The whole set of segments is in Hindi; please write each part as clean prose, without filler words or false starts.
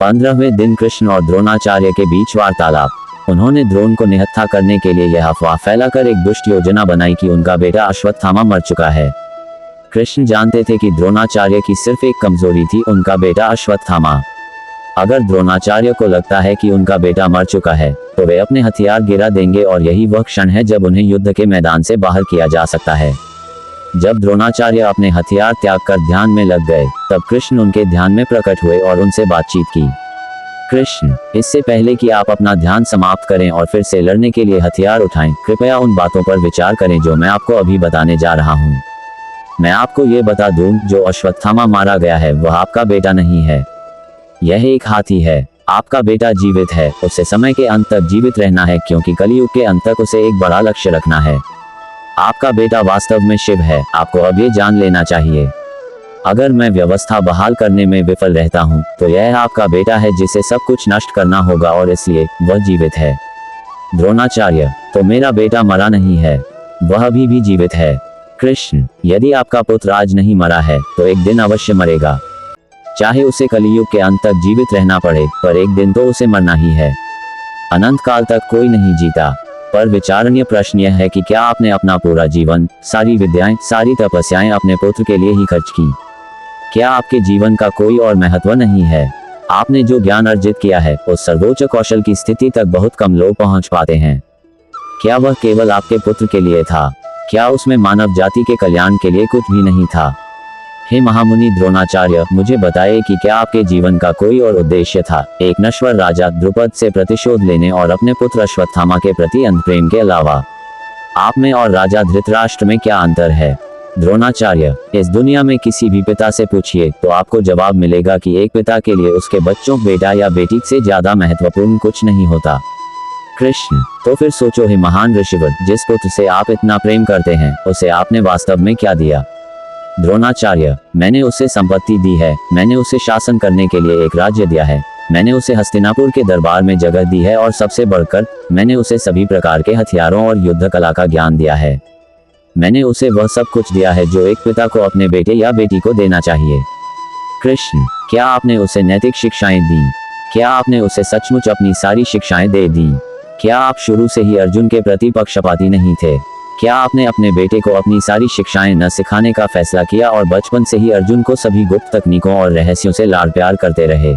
15वें दिन कृष्ण और द्रोणाचार्य के बीच वार्तालाप। उन्होंने द्रोण को निहत्था करने के लिए यह अफवाह फैलाकर एक दुष्ट योजना बनाई कि उनका बेटा अश्वत्थामा मर चुका है। कृष्ण जानते थे कि द्रोणाचार्य की सिर्फ एक कमजोरी थी, उनका बेटा अश्वत्थामा। अगर द्रोणाचार्य को लगता है कि उनका बेटा मर चुका है, तो वे अपने हथियार गिरा देंगे और यही वह क्षण है जब उन्हें युद्ध के मैदान से बाहर किया जा सकता है। जब द्रोणाचार्य अपने हथियार त्याग कर ध्यान में लग गए, तब कृष्ण उनके ध्यान में प्रकट हुए और उनसे बातचीत की। कृष्ण, इससे पहले कि आप अपना ध्यान समाप्त करें और फिर से लड़ने के लिए हथियार उठाएं, कृपया उन बातों पर विचार करें जो मैं आपको अभी बताने जा रहा हूं। मैं आपको ये बता दूं, जो अश्वत्थामा मारा गया है वह आपका बेटा नहीं है। यह एक हाथी है। आपका बेटा जीवित है, उसे समय के अंत तक जीवित रहना है, क्योंकि कलयुग के अंत तक उसे एक बड़ा लक्ष्य रखना है। आपका बेटा वास्तव में शिव है, आपको अब ये जान लेना चाहिए। अगर मैं व्यवस्था बहाल करने में विफल रहता हूँ, तो यह आपका बेटा है जिसे सब कुछ नष्ट करना होगा और इसलिए वह जीवित है। द्रोणाचार्य, तो मेरा बेटा मरा नहीं है, वह अभी भी जीवित है। कृष्ण, यदि आपका पुत्र आज नहीं मरा है, तो एक दिन अवश्य मरेगा। चाहे उसे कलियुग के अंत तक जीवित रहना पड़े, पर एक दिन तो उसे मरना ही है। अनंत काल तक कोई नहीं जीता। पर विचारणीय प्रश्न यह है कि क्या आपने अपना पूरा जीवन, सारी विद्याएं, सारी तपस्याएं अपने पुत्र के लिए ही खर्च की? क्या आपके जीवन का कोई और महत्व नहीं है? आपने जो ज्ञान अर्जित किया है, उस सर्वोच्च कौशल की स्थिति तक बहुत कम लोग पहुंच पाते हैं। क्या वह केवल आपके पुत्र के लिए था? क्या उसमें मानव जाति के कल्याण के लिए कुछ भी नहीं था? हे महामुनि द्रोणाचार्य, मुझे बताइए कि क्या आपके जीवन का कोई और उद्देश्य था, एक नश्वर राजा द्रुपद से प्रतिशोध लेने और अपने पुत्र अश्वत्थामा के प्रति अंध प्रेम के अलावा? आप में और राजा धृतराष्ट्र में क्या अंतर है? द्रोणाचार्य, इस दुनिया में किसी भी पिता से पूछिए तो आपको जवाब मिलेगा कि एक पिता के लिए उसके बच्चों, बेटा या बेटी से ज्यादा महत्वपूर्ण कुछ नहीं होता। कृष्ण, तो फिर सोचो हे महान ऋषिवर, जिस पुत्र से आप इतना प्रेम करते हैं, उसे आपने वास्तव में क्या दिया? द्रोणाचार्य, मैंने उसे संपत्ति दी है, मैंने उसे शासन करने के लिए एक राज्य दिया है, मैंने उसे हस्तिनापुर के दरबार में जगह दी है और सबसे बढ़कर मैंने उसे सभी प्रकार के हथियारों और युद्ध कला का ज्ञान दिया है। मैंने उसे वह सब कुछ दिया है जो एक पिता को अपने बेटे या बेटी को देना चाहिए। कृष्ण, क्या आपने उसे नैतिक शिक्षाएं दी? क्या आपने उसे सचमुच अपनी सारी शिक्षाएं दे दी? क्या आप शुरू से ही अर्जुन के प्रति पक्षपाती नहीं थे? क्या आपने अपने बेटे को अपनी सारी शिक्षाएं न सिखाने का फैसला किया और बचपन से ही अर्जुन को सभी गुप्त तकनीकों और रहस्यों से लाड़ प्यार करते रहे?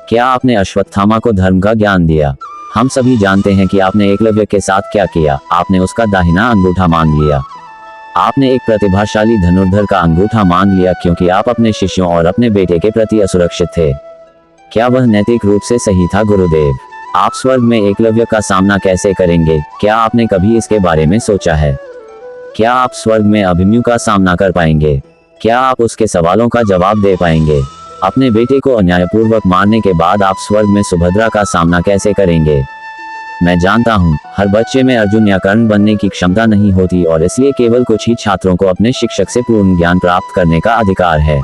क्या आपने अश्वत्थामा को धर्म का ज्ञान दिया? हम सभी जानते हैं कि आपने एकलव्य के साथ क्या किया। आपने उसका दाहिना अंगूठा मान लिया। आपने एक प्रतिभाशाली धनुर्धर का अंगूठा मान लिया, क्योंकि आप अपने शिष्यों और अपने बेटे के प्रति असुरक्षित थे। क्या वह नैतिक रूप से सही था गुरुदेव? आप स्वर्ग में एकलव्य का सामना कैसे करेंगे? क्या आपने कभी इसके बारे में सोचा है? क्या आप स्वर्ग में अभिमन्यु का सामना कर पाएंगे? क्या आप उसके सवालों का जवाब दे पाएंगे? अपने बेटे को अन्यायपूर्वक मारने के बाद आप स्वर्ग में सुभद्रा का सामना कैसे करेंगे? मैं जानता हूँ, हर बच्चे में अर्जुन या कर्ण बनने की क्षमता नहीं होती और इसलिए केवल कुछ ही छात्रों को अपने शिक्षक से पूर्ण ज्ञान प्राप्त करने का अधिकार है।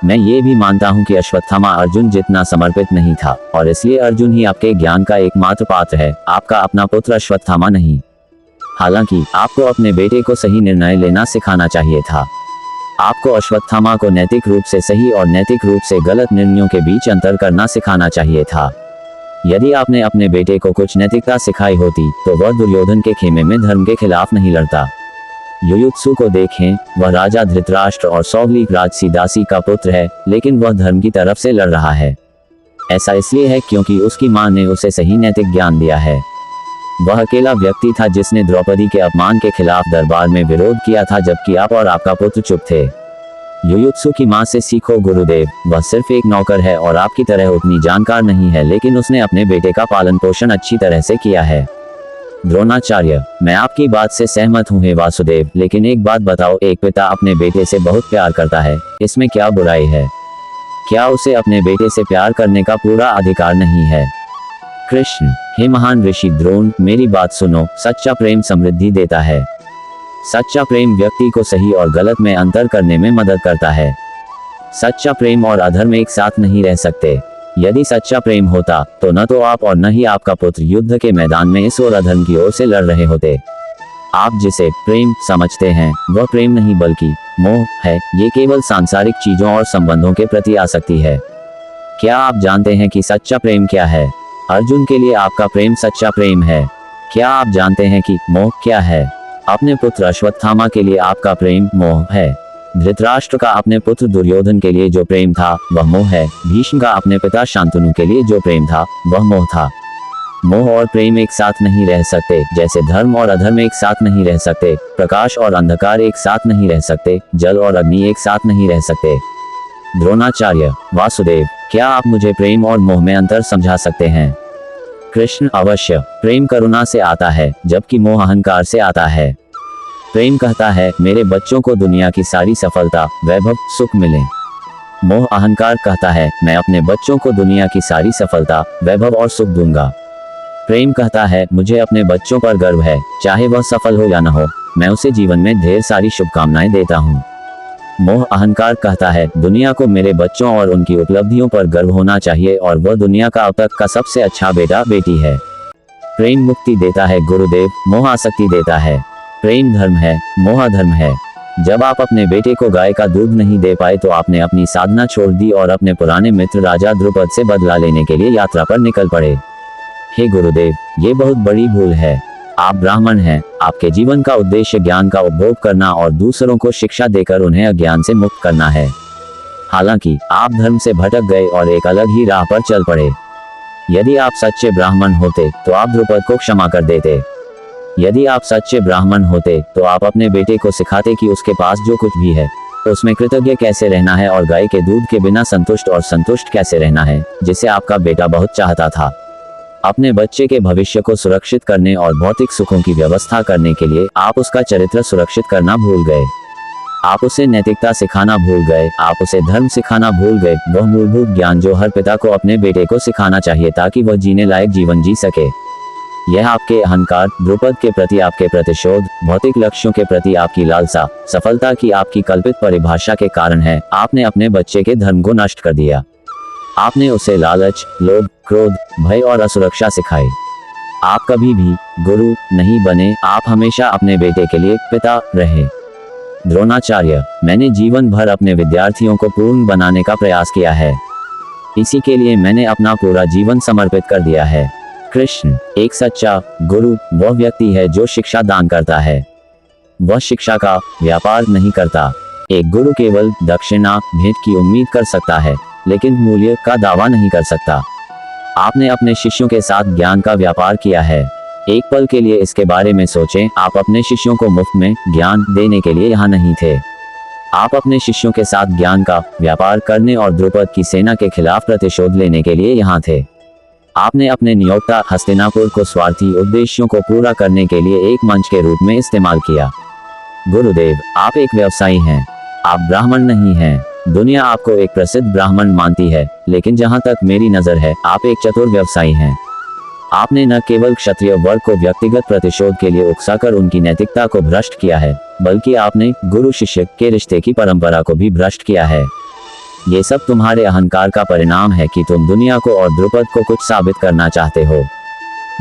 मैं ये भी मानता हूँ कि अश्वत्थामा अर्जुन जितना समर्पित नहीं था और इसलिए अर्जुन ही आपके ज्ञान का एकमात्र पात्र है, आपका अपना पुत्र अश्वत्थामा नहीं। हालांकि आपको अपने बेटे को सही निर्णय लेना सिखाना चाहिए था। आपको अश्वत्थामा को नैतिक रूप से सही और नैतिक रूप से गलत निर्णयों के बीच अंतर करना सिखाना चाहिए था। यदि आपने अपने बेटे को कुछ नैतिकता सिखाई होती, तो वह दुर्योधन के खेमे में धर्म के खिलाफ नहीं लड़ता। युयुत्सु को देखें, वह राजा धृतराष्ट्र और सौगलीक राजसी दासी का पुत्र है, लेकिन वह धर्म की तरफ से लड़ रहा है। ऐसा इसलिए है क्योंकि उसकी मां ने उसे सही नैतिक ज्ञान दिया है। वह अकेला व्यक्ति था जिसने द्रौपदी के अपमान के खिलाफ दरबार में विरोध किया था, जबकि आप और आपका पुत्र चुप थे। युयुत्सु की मां से सीखो गुरुदेव, वह सिर्फ एक नौकर है और आपकी तरह उतनी जानकार नहीं है, लेकिन उसने अपने बेटे का पालन पोषण अच्छी तरह से किया है। द्रोणाचार्य, मैं आपकी बात से सहमत हूँ हे वासुदेव, लेकिन एक बात बताओ, एक पिता अपने बेटे से बहुत प्यार करता है, इसमें क्या बुराई है? क्या उसे अपने बेटे से प्यार करने का पूरा अधिकार नहीं है? कृष्ण, हे महान ऋषि द्रोण, मेरी बात सुनो, सच्चा प्रेम समृद्धि देता है। सच्चा प्रेम व्यक्ति को सही और गलत में अंतर करने में मदद करता है। सच्चा प्रेम और अधर्म एक साथ नहीं रह सकते। यदि सच्चा प्रेम होता, तो न तो आप और न ही आपका पुत्र युद्ध के मैदान में इस ओर अधर्म की ओर से लड़ रहे होते। आप जिसे प्रेम समझते हैं, वह प्रेम नहीं बल्कि मोह है। ये केवल सांसारिक चीजों और संबंधों के प्रति आसक्ति है। क्या आप जानते हैं कि सच्चा प्रेम क्या है? अर्जुन के लिए आपका प्रेम सच्चा प्रेम है। क्या आप जानते हैं कि मोह क्या है? अपने पुत्र अश्वत्थामा के लिए आपका प्रेम मोह है। धृतराष्ट्र का अपने पुत्र दुर्योधन के लिए जो प्रेम था वह मोह है। भीष्म का अपने पिता शांतनु के लिए जो प्रेम था वह मोह था। मोह और प्रेम एक साथ नहीं रह सकते, जैसे धर्म और अधर्म एक साथ नहीं रह सकते, प्रकाश और अंधकार एक साथ नहीं रह सकते, जल और अग्नि एक साथ नहीं रह सकते। द्रोणाचार्य: वासुदेव, क्या आप मुझे प्रेम और मोह में अंतर समझा सकते हैं? कृष्ण: अवश्य। प्रेम करुणा से आता है, जबकि मोह अहंकार से आता है। प्रेम कहता है मेरे बच्चों को दुनिया की सारी सफलता, वैभव, सुख मिले। मोह अहंकार कहता है मैं अपने बच्चों को दुनिया की सारी सफलता, वैभव और सुख दूंगा। प्रेम कहता है मुझे अपने बच्चों पर गर्व है, चाहे वह सफल हो या न हो, मैं उसे जीवन में ढेर सारी शुभकामनाएं देता हूँ। मोह अहंकार कहता है दुनिया को मेरे बच्चों और उनकी उपलब्धियों पर गर्व होना चाहिए और वह दुनिया का अब तक का सबसे अच्छा बेटा बेटी है। प्रेम मुक्ति देता है गुरुदेव, मोह आसक्ति देता है। प्रेम धर्म है, मोह अधर्म है। जब आप अपने बेटे को गाय का दूध नहीं दे पाए तो आपने अपनी साधना छोड़ दी और अपने पुराने मित्र राजा द्रुपद से बदला लेने के लिए यात्रा पर निकल पड़े। हे गुरुदेव, ये बहुत बड़ी भूल है। आप ब्राह्मण हैं, आपके जीवन का उद्देश्य ज्ञान का उपभोग करना और दूसरों को शिक्षा देकर उन्हें अज्ञान से मुक्त करना है। हालांकि आप धर्म से भटक गए और एक अलग ही राह पर चल पड़े। यदि आप सच्चे ब्राह्मण होते तो आप द्रुपद को क्षमा कर देते। यदि आप सच्चे ब्राह्मण होते तो आप अपने बेटे को सिखाते कि उसके पास जो कुछ भी है उसमें कृतज्ञ कैसे रहना है और गाय के दूध के बिना संतुष्ट और संतुष्ट कैसे रहना है, जिसे आपका बेटा बहुत चाहता था। अपने बच्चे के भविष्य को सुरक्षित करने और भौतिक सुखों की व्यवस्था करने के लिए आप उसका चरित्र सुरक्षित करना भूल गए। आप उसे नैतिकता सिखाना भूल गए, आप उसे धर्म सिखाना भूल गए, वह मूलभूत ज्ञान जो हर पिता को अपने बेटे को सिखाना चाहिए ताकि वह जीने लायक जीवन जी सके। यह आपके अहंकार, द्रुपद के प्रति आपके प्रतिशोध, भौतिक लक्ष्यों के प्रति आपकी लालसा, सफलता की आपकी कल्पित परिभाषा के कारण है। आपने अपने बच्चे के धर्म को नष्ट कर दिया। आपने उसे लालच, लोभ, क्रोध, भय और असुरक्षा सिखाई। आप कभी भी गुरु नहीं बने, आप हमेशा अपने बेटे के लिए पिता रहे। द्रोणाचार्य: मैंने जीवन भर अपने विद्यार्थियों को पूर्ण बनाने का प्रयास किया है। इसी के लिए मैंने अपना पूरा जीवन समर्पित कर दिया है। कृष्ण: एक सच्चा गुरु वह व्यक्ति है जो शिक्षा दान करता है। वह शिक्षा का व्यापार नहीं करता। एक गुरु केवल दक्षिणा, भेंट की उम्मीद कर सकता है, लेकिन मूल्य का दावा नहीं कर सकता। आपने अपने शिष्यों के साथ ज्ञान का व्यापार किया है। एक पल के लिए इसके बारे में सोचें, आप अपने शिष्यों को मुफ्त में ज्ञान देने के लिए यहाँ नहीं थे। आप अपने शिष्यों के साथ ज्ञान का व्यापार करने और द्रुपद की सेना के खिलाफ प्रतिशोध लेने के लिए यहाँ थे। आपने अपने नियोक्ता हस्तिनापुर को स्वार्थी उद्देश्यों को पूरा करने के लिए एक मंच के रूप में इस्तेमाल किया। गुरुदेव, आप एक व्यवसायी हैं, आप ब्राह्मण नहीं हैं। दुनिया आपको एक प्रसिद्ध ब्राह्मण मानती है, लेकिन जहां तक मेरी नजर है आप एक चतुर व्यवसायी हैं। आपने न केवल क्षत्रिय वर्ग को व्यक्तिगत प्रतिशोध के लिए उकसाकर उनकी नैतिकता को भ्रष्ट किया है, बल्कि आपने गुरु शिष्य के रिश्ते की परंपरा को भी भ्रष्ट किया है। ये सब तुम्हारे अहंकार का परिणाम है कि तुम दुनिया को और द्रुपद को कुछ साबित करना चाहते हो।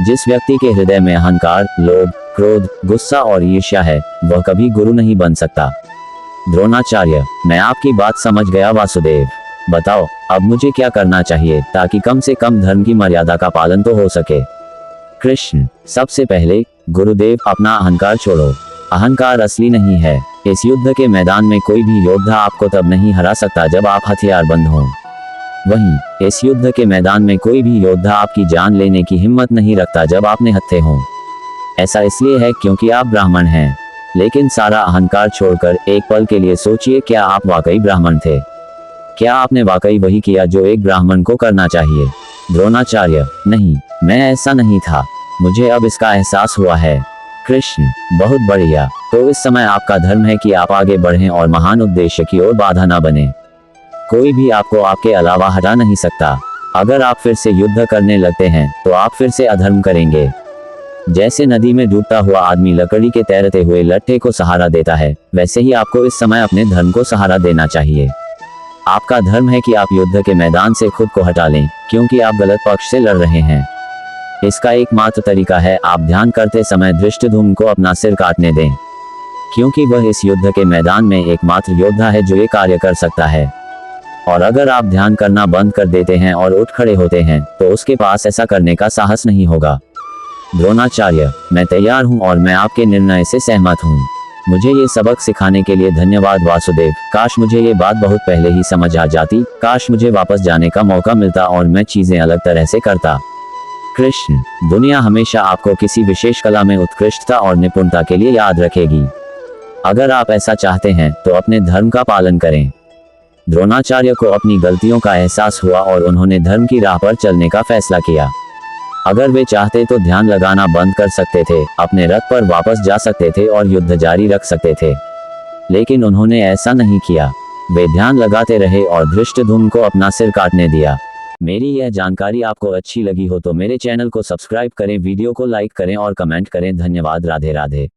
जिस व्यक्ति के हृदय में अहंकार, लोभ, क्रोध, गुस्सा और ईर्ष्या है वह कभी गुरु नहीं बन सकता। द्रोणाचार्य: मैं आपकी बात समझ गया वासुदेव। बताओ अब मुझे क्या करना चाहिए ताकि कम से कम धर्म की मर्यादा का पालन तो हो सके। कृष्ण: सबसे पहले गुरुदेव अपना अहंकार छोड़ो। अहंकार असली नहीं है। इस युद्ध के मैदान में कोई भी योद्धा आपको तब नहीं हरा सकता जब आप हथियारबंद हों। वहीं इस युद्ध के मैदान में कोई भी योद्धा आपकी जान लेने की हिम्मत नहीं रखता जब आप निहत्थे हों। ऐसा इसलिए है क्योंकि आप ब्राह्मण हैं। लेकिन सारा अहंकार छोड़कर एक पल के लिए सोचिए, क्या आप वाकई ब्राह्मण थे? क्या आपने वाकई वही किया जो एक ब्राह्मण को करना चाहिए? द्रोणाचार्य: नहीं, मैं ऐसा नहीं था। मुझे अब इसका एहसास हुआ है। कृष्ण: बहुत बढ़िया। तो इस समय आपका धर्म है कि आप आगे बढ़ें और महान उद्देश्य की ओर बाधा न बने। कोई भी आपको आपके अलावा हटा नहीं सकता। अगर आप फिर से युद्ध करने लगते हैं तो आप फिर से अधर्म करेंगे। जैसे नदी में डूबता हुआ आदमी लकड़ी के तैरते हुए लट्ठे को सहारा देता है, वैसे ही आपको इस समय अपने धर्म को सहारा देना चाहिए। आपका धर्म है कि आप युद्ध के मैदान से खुद को हटा लें, क्योंकि आप गलत पक्ष से लड़ रहे हैं। इसका एकमात्र तरीका है आप ध्यान करते समय धृष्टद्युम्न को अपना सिर काटने दें, क्योंकि वह इस युद्ध के मैदान में एकमात्र योद्धा है जो ये कार्य कर सकता है। और अगर आप ध्यान करना बंद कर देते हैं और उठ खड़े होते हैं तो उसके पास ऐसा करने का साहस नहीं होगा। द्रोणाचार्य, मैं तैयार हूँ और मैं आपके निर्णय से सहमत हूँ। मुझे ये सबक सिखाने के लिए धन्यवाद वासुदेव। काश मुझे ये बात बहुत पहले ही समझ आ जाती। काश मुझे वापस जाने का मौका मिलता और मैं चीजें अलग तरह से करता। कृष्ण, दुनिया हमेशा आपको किसी विशेष कला में उत्कृष्टता और निपुणता के लिए याद रखेगी। अगर आप ऐसा चाहते हैं तो अपने धर्म का पालन करें। द्रोणाचार्य को अपनी गलतियों का एहसास हुआ और उन्होंने धर्म की राह पर चलने का फैसला किया। अगर वे चाहते तो ध्यान लगाना बंद कर सकते थे, अपने रथ पर वापस जा सकते थे और युद्ध जारी रख सकते थे, लेकिन उन्होंने ऐसा नहीं किया। वे ध्यान लगाते रहे और धृष्टद्युम्न को अपना सिर काटने दिया। मेरी यह जानकारी आपको अच्छी लगी हो तो मेरे चैनल को सब्सक्राइब करें, वीडियो को लाइक करें और कमेंट करें। धन्यवाद। राधे राधे।